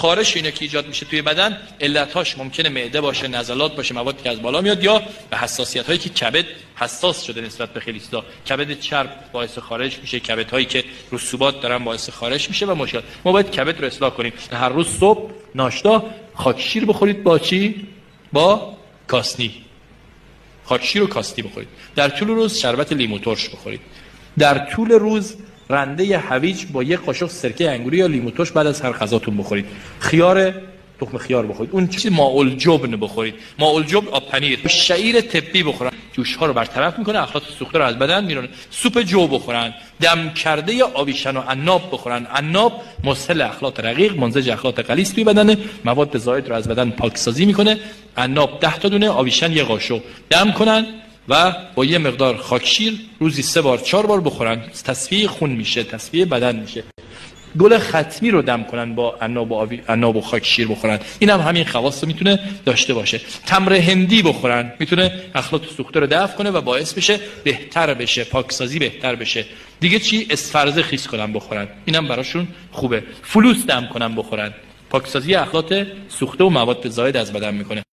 خارش اینا که ایجاد میشه توی بدن علتاش ممکنه معده باشه، نزلات باشه، موادی که از بالا میاد، یا به حساسیت هایی که کبد حساس شده نسبت به خیلی چیزا. کبد چرب باعث خارش میشه، کبد هایی که رسوبات دارن باعث خارش میشه و مشکل. ما باید کبد رو اصلاح کنیم. هر روز صبح ناشتا خاکشیر بخورید. با چی؟ با کاسنی. خاکشیر و کاسنی بخورید. در طول روز شربت لیمو ترش بخورید. در طول روز رنده هویج با یک قاشق سرکه انگوری یا لیمو ترش بعد از هر غذاتون بخورید. تخم خیار بخورید. اون چیز ماء الجبن بخورید. ماء الجبن آب پنیر. شعیر طبی بخورن. جوش ها رو برطرف میکنه، اخلاط سوخته رو از بدن میرونه. سوپ جو بخورن. دم کرده یا آویشن و عناب بخورن. عناب مسهل اخلاط رقیق، منزج اخلاط غلیظ توی بدن، مواد زائد رو از بدن پاکسازی میکنه. عناب 10 تا دونه، آویشن یه قاشق. دم کنن و با یه مقدار خاکشیر روزی 3 بار 4 بار بخورن. تصفیه خون میشه، تصفیه بدن میشه. گل ختمی رو دم کنن با عناب و خاکشیر بخورن. این هم همین خواص رو میتونه داشته باشه. تمر هندی بخورن، میتونه اخلاط سوخته رو دفع کنه و باعث بشه بهتر بشه، پاکسازی بهتر بشه. دیگه چی؟ اسفرزه خیس کنن بخورن. اینم براشون خوبه. فلوس دم کنن بخورن. پاکسازی اخلاط سوخته و مواد زائد از بدن میکنه.